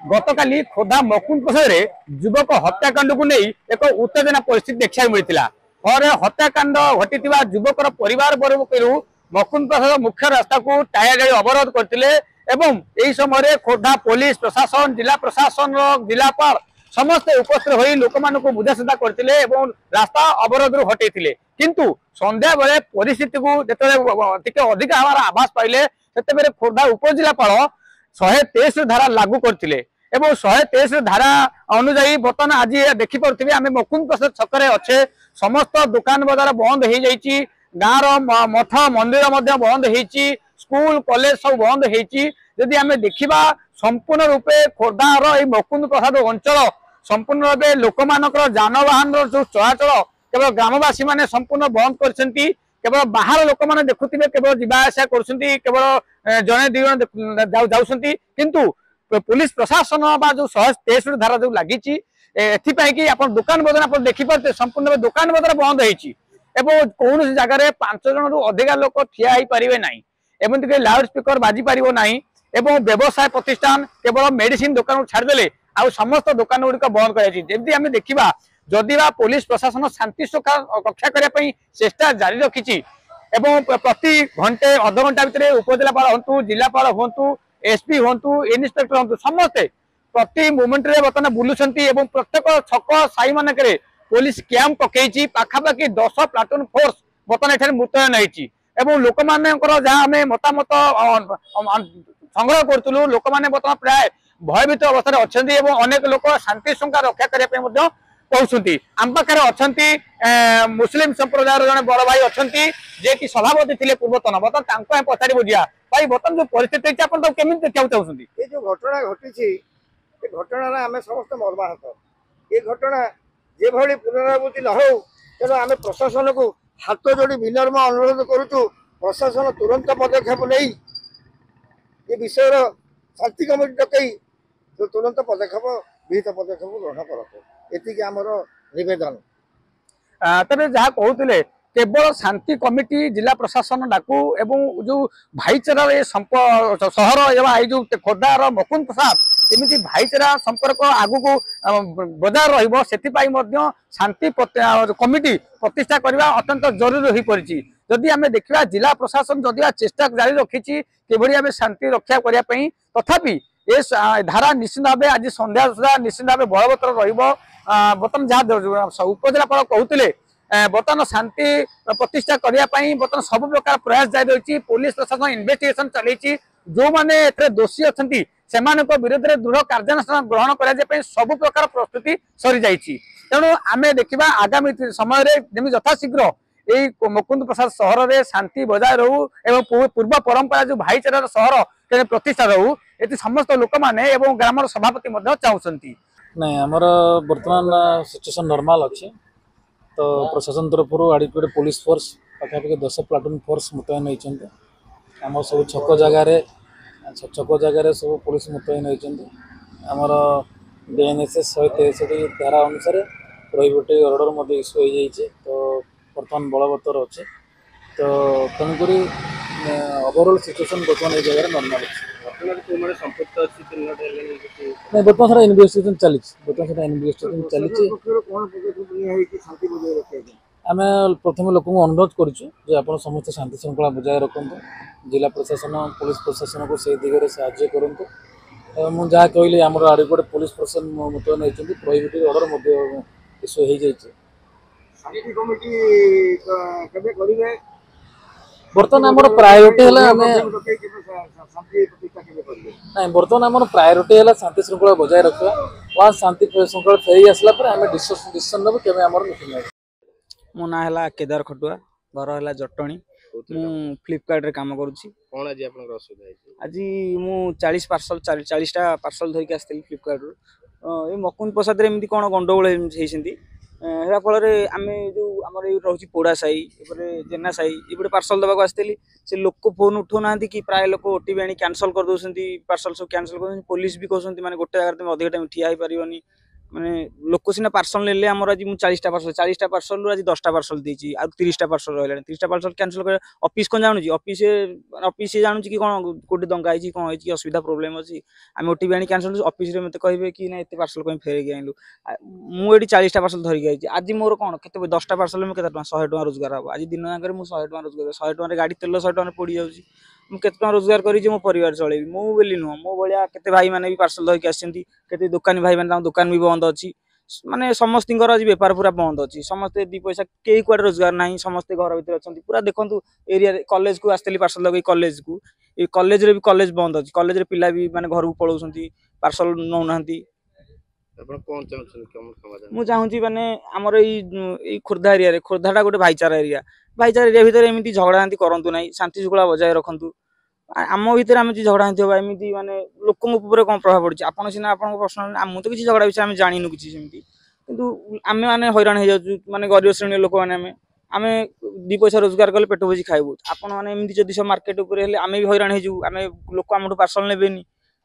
गतकाली खोर्धा मकुंद प्रसाद युवक हत्याकांड को नहीं एक उत्तेजना परिस्थिति देखा मिलता। फल हत्याकांड घटी युवकर परिवार वर्ग मकुंद प्रसाद मुख्य रास्ता को टायर गाड़ी अवरोध करते समय खोर्धा पुलिस प्रशासन जिला प्रशासन जिलापाल समस्ते उपस्थित हो लोक मान बुझाशुझा करते रास्ता अवरोध हटे किंतु संध्या बेले परिस्थिति को जो अधिक हमार आभास पाइले से खोर्धा उपजिलापाल 123 धारा लागू करते 123 धारा अनुजाई बर्तमान आज देखिपे आम मकुंद प्रसाद छक अच्छे समस्त दुकान बजार बंद हो जाइए गाँव मठ मंदिर बंद हो स्कूल कॉलेज सब बंद होदी आम देखा संपूर्ण रूपे खोर्धार ये मकुंद प्रसाद अंचल संपूर्ण रूपे लोक मान जानवाहन जो चलाचल केवल ग्रामवासी मैंने संपूर्ण बंद कर केवल बाहर लोक मैंने देखुवे केवल जावासा कर जड़े दिजन किंतु पुलिस प्रशासन जो 123 धारा जो लगी कि आप दुकान बजार आप देखिपे संपूर्ण दुकान बजार बंद हो कौन जगह 5 जन रु अधिका लोक ठिया पारे ना एमती लाउड स्पीकर बाजी पार ना व्यवसाय प्रतिष्ठान केवल मेडिसिन दुकान छाड़देले आ समस्त दुकान गुड़िक बंद कर देखा जदि पुलिस प्रशासन शांति रक्षा करने चेष्टा जारी रखी प्रति घंटे अध घंटा भितर उपजिलापाल हूँ जिलापाल हूँ एसपी हूँ इन्स्पेक्टर हूँ समस्ते प्रति मोमेंट रे बर्तमान बुलूं प्रत्येक छक साई मानक पुलिस कैंप पकई पाखापाखि 10 प्लाटून फोर्स बर्तमान ये मुतयन होती लोक मान जहाँ मतामत संग्रह करूँ लोक मैंने बर्तमान प्राय भयभीत अवस्था अच्छा अनेक लोक शांति श्रृंखला रक्षा करने कहते आम पाखे अच्छा मुस्लिम संप्रदाय जड़े बड़ भाई अच्छा जे कि सभापति थे पूर्वतन बर्तमान पचारि बुझा भाई बर्तमान जो परिस्थिति आप केमी देखा चाहते ये जो घटना घटी घटना आम समस्त मर्माहत ये घटना जे भली पुनरावृत्ति न हो तेणु आम प्रशासन को हाथ जोड़ी विनम्र अनुरोध करुचु प्रशासन तुरंत पदक्षेप नहीं ये विषय शांति कमिटी डकई जो तुरंत पदक्षेप विहित पदक्षेप ग्रहण करते ये आमर निवेदन तेरे जहाँ कहते केवल शांति कमिटी जिला प्रशासन डाकू एवं जो भाईचारा सहर जो खोर्धार मकुंद प्रसाद एमती भाईचारा संपर्क आगु को बजाय शांति कमिटी प्रतिष्ठा करने अत्यंत जरूरी हो पड़ी जदि आम देखा जिला प्रशासन जदि चेष्टा जारी रखी आम शांति रक्षा करने तथापि ये धारा निश्चित भाव आज संध्या सुधा निश्चित भाव बलवत्तर बर्तमान जहाँ उपजिलापाल कहते बर्तमान शांति प्रतिष्ठा करने बर्तमान सब प्रकार प्रयास जारी रही पुलिस प्रशासन इन्वेस्टिगेशन चलती जो मैंने दोषी अच्छा से विरोध में दृढ़ कार्यानुष्ठान ग्रहण करने सब प्रकार प्रस्तुति सरी जाइए तेणु आम देखा आगामी समय जमी यथाशीघ्र यही मुकुंद प्रसाद सहर में शांति बजाय रहू एवं पूर्व परंपरा जो भाईचारा सहर प्रतिष्ठा रहू ये समस्त लोक मैंने ग्रामर सभापति चाहते नहीं आमर बर्तमान सिचुएसन नॉर्मल अच्छे तो प्रशासन तरफ आडिक्वेट पुलिस फोर्स पाखापाखि 10 प्लाटून फोर्स मुतयन होती आम सब छक जगार सब पुलिस मुतयन होती आमर DNSS 163 धारा अनुसार प्रोहिबिटिव ऑर्डर इश्यू हो जाइए तो बर्तमान बलवत्तर अच्छे तो तेणुक ओवरऑल सिचुएसन बर्तमान जगह नॉर्मल नहीं बर्तमान सारा इन्वेस्टिगेशन चली आम प्रथम लोक अनुरोध करुँ आप समस्त शांति श्रृंखला बजाय रखु जिला प्रशासन पुलिस प्रशासन को से दिगरे साहाय्य करूँ मुझे जहाँ कहली आम आडिकोटे पुलिस प्रशासन मुतयन होती प्रोहिबिटिव ऑर्डर इश्यू हो जाइए बर्तमान आम प्रायोरिटी है बर्तमान आम प्रायोरिटी है शांति श्रृंखला बजाय रखा वहाँ शांति श्रृंखला फेरी आसला आम डिसीजन नब के मीटिंग मो ना है केदार खटुआ घर है जटणी मु फ्लिपकार्ट रे काम करुच्ची कौन आज असुविधा आज मु 40 पार्सल 40टा पार्सल धरिक आसती फ्लिपकार्ट ये मकुंद प्रसाद एमती कौन गंडगोल होती फल आम जो आम रोचे पोड़ा साई जेना साई ये पार्सल देवाक आसती से लोक फोन उठो ना कि प्राय लोक ओटीपी आनी कैंसल कर दौरान पार्सल सब कैंसल कर पुलिस भी कहते माने गोटे जगह तुम अधिक टाइम ठिया हो पारनी ମାନେ ଲୋକ ସିନା ପାର୍ସଲ ନେଲେ ଆମର ଆଜି ମୁଁ 40ଟା ପାର୍ସଲରୁ ଆଜି 10ଟା ପାର୍ସଲ ଦେଇଛି ଆଉ 30ଟା ପାର୍ସଲ ରହିଲାଣି 30ଟା ପାର୍ସଲ କ୍ୟାନସଲ କରିବା ଅଫିସ କ'ଣ ଜାଣୁଛି ଅଫିସ ଜାଣୁଛି କି କ'ଣ କୋଉଠି ଦଙ୍ଗା ହେଇଛି କ'ଣ ହେଇଛି ଅସୁବିଧା ପ୍ରୋବ୍ଲେମ ଅଛି ଆମେ ଓଟିପି ଆଣି କ୍ୟାନସଲ ଅଫିସରେ ମୋତେ କହିବେ କି ନା ଏତେ ପାର୍ସଲ ପାଇଁ ଫେରେଇକି ଆଣିଲୁ ମୁଁ ଏଠି 40ଟା ପାର୍ସଲ ଧରିକି ଆଇଛି ଆଜି ମୋର କ'ଣ କେତେ 10ଟା ପାର୍ସଲ ମୁଁ କେତେ ଟଙ୍କା 100 ଟଙ୍କା ରୋଜଗାର ହବ ଆଜି ଦିନ ଯାକରେ ମୁଁ 100 ଟଙ୍କା ରୋଜଗାର 100 ଟଙ୍କାରେ ଗାଡ଼ି ତେଲ 100 ଟଙ୍କାରେ ପୋଡ଼ି ଯାଉଛି ମୁଁ କେତେ ଟଙ୍କା ରୋଜଗାର କରିଛି ମୋ ପରିବାର ଚଳେଇବି ମୁଁ ବୋଲି ନୁହଁ ମୋ ଭଳିଆ କେତେ ଭାଇମାନେ ବି ପାର୍ସଲ ଧରିକି ଆସିଛନ୍ତି କେତେ ଦୋକାନୀ ଭାଇମାନେ ତାଙ୍କ ଦୋକାନ ବି ବନ୍ଦ ଅଛି ମାନେ ସମସ୍ତଙ୍କର ଆଜି ବେପାର ପୁରା ବନ୍ଦ ଅଛି ସମସ୍ତେ ଦି ପଇସା କେହି କୁଆଡେ ରୋଜଗାର ନାହିଁ ସମସ୍ତେ ଘର ଭିତରେ ଅଛନ୍ତି ପୁରା ଦେଖନ୍ତୁ ଏରିଆରେ କଲେଜକୁ ଆସିଥିଲି ପାର୍ସଲ ଲଗେଇ କଲେଜକୁ ଏଇ କଲେଜରେ ବି କଲେଜ ବନ୍ଦ ଅଛି କଲେଜରେ ପିଲା ବି ମାନେ ଘରକୁ ପଳାଉଛନ୍ତି ପାର୍ସଲ ନେଉନାହାନ୍ତି ଆପଣ କ'ଣ ଚାହୁଁଛନ୍ତି କେମନ ସମାଧାନ ମୁଁ ଚାହୁଁଛି ମାନେ ଆମର ଏଇ ଖୋର୍ଦ୍ଧା ଏରିଆରେ ଖୋର୍ଦ୍ଧାଟା ଗୋଟେ ଭାଇଚାରା ଏରିଆ ଭିତରେ ଏମିତି ଝଗଡ଼ାଝାଣ୍ଟି କରନ୍ତୁ ନାହିଁ ଶାନ୍ତି ଶୃଙ୍ଖଳା ବଜାୟ ରଖନ୍ତୁ ଆମ ଭିତରେ ଆମେ ଯଦି ଝଗଡ଼ାଝାଣ୍ଟି ହେବା ଏମିତି ମାନେ ଲୋକଙ୍କ ଉପରେ କ'ଣ ପ୍ରଭାବ ପଡୁଛି ଆପଣ ସିନା ଆପଣଙ୍କ ପର୍ସନାଲ ମୁଁ ତ କିଛି ଝଗଡ଼ା ବିଷୟରେ ଆମେ ଜାଣିନୁ କିଛି ସେମିତି କିନ୍ତୁ ଆମେ ମାନେ ହଇରାଣ ହେଇଯାଉଛୁ ମାନେ ଗରିବ ଶ୍ରେଣୀର ଲୋକମାନେ ଆମେ ଦି ପଇସା ରୋଜଗାର କଲେ ପେଟ ବୋଝି ଖାଇବୁ ଆପଣ ମାନେ ଏମିତି ଯଦି ସବୁ ମାର୍କେଟ ଉପରେ ହେଲେ ଆମେ ବି ହଇରାଣ ହେଇଯିବୁ ଆମେ ଲୋକ ଆମଠୁ ପାର୍ସଲ ନେବେନି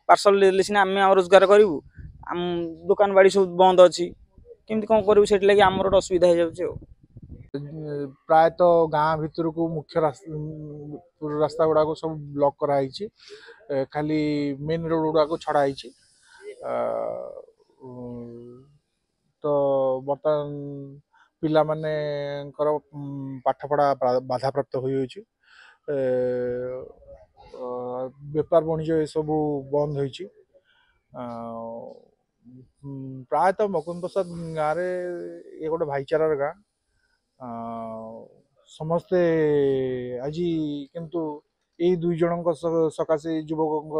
ପାର୍ସଲ ଦେଲେ ସିନା ଆମେ ଆମ ରୋଜଗାର କରିବୁ ଆମ ଦୋକାନ ବାଡ଼ି ସବୁ ବନ୍ଦ ଅଛି କେମିତି କ'ଣ କରିବୁ ସେଥିଲାଗି ଆମର ଗୋଟେ ଅସୁବିଧା ହେଇଯାଉଛି ଆଉ ପ୍ରାୟତଃ ଗାଁ ଭିତରକୁ ମୁଖ୍ୟ ରାସ୍ତା ଗୁଡ଼ାକ ସବୁ ବ୍ଲକ୍ କରାହେଇଛି ଖାଲି ମେନ୍ ରୋଡ଼ ଗୁଡ଼ାକ ଛଡ଼ା ହେଇଛି ତ ବର୍ତ୍ତମାନ ପିଲାମାନଙ୍କର ପାଠପଢ଼ା ବାଧାପ୍ରାପ୍ତ ହୋଇଯାଇଛି ବେପାର ବାଣିଜ୍ୟ ଏସବୁ ବନ୍ଦ ହୋଇଛି ପ୍ରାୟତଃ ମକୁନ୍ଦ ପ୍ରସାଦ ଗାଁରେ ଏ ଗୋଟେ ଭାଇଚାରାର ଗାଁ ସମସ୍ତେ ଆଜି କିନ୍ତୁ ଏଇ ଦୁଇ ଜଣଙ୍କ ସକାଶେ ଯୁବକଙ୍କ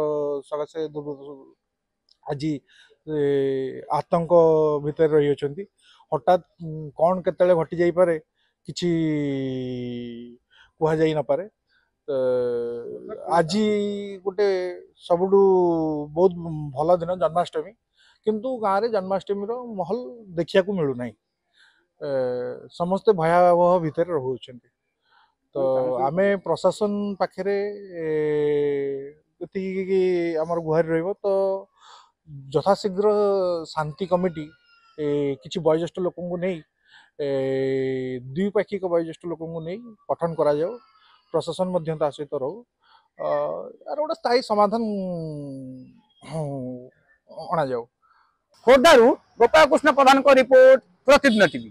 ସକାଶେ ଆଜି ଆତଙ୍କ ଭିତରେ ରହିଅଛନ୍ତି ହଠାତ୍ କ'ଣ କେତେବେଳେ ଘଟି ଯାଇପାରେ କିଛି କୁହାଯାଇ ନପାରେ ଆଜି ଗୋଟେ ସବୁଠୁ ବହୁତ ଭଲ ଦିନ ଜନ୍ମାଷ୍ଟମୀ କିନ୍ତୁ ଗାଁରେ ଜନ୍ମାଷ୍ଟମୀର ମହଲ ଦେଖିବାକୁ ମିଳୁନାହିଁ ସମସ୍ତେ ଭୟାବହ ଭିତରେ ରହୁଛନ୍ତି ତ ଆମେ ପ୍ରଶାସନ ପାଖରେ ଏତିକି ଆମର ଗୁହାରି ରହିବ ତ ଯଥାଶୀଘ୍ର ଶାନ୍ତି କମିଟି କିଛି ବয়োଜ୍ୟେଷ୍ଠ ଲୋକଙ୍କୁ ନେଇ ଦ୍ୱିପାକ୍ଷିକ ବয়োଜ୍ୟେଷ୍ଠ ଲୋକଙ୍କୁ ନେଇ ଗଠନ କରାଯାଉ ପ୍ରଶାସନ ମଧ୍ୟ ତା ସହିତ ରହୁ ଆର ଗୋଟେ ସ୍ଥାୟୀ ସମାଧାନ ଅଣାଯାଉ ଖୋର୍ଦ୍ଧାରୁ ଗୋପାଳ କୃଷ୍ଣ ପ୍ରଧାନଙ୍କ ରିପୋର୍ଟ ପ୍ରତିଦିନ ଟିଭି।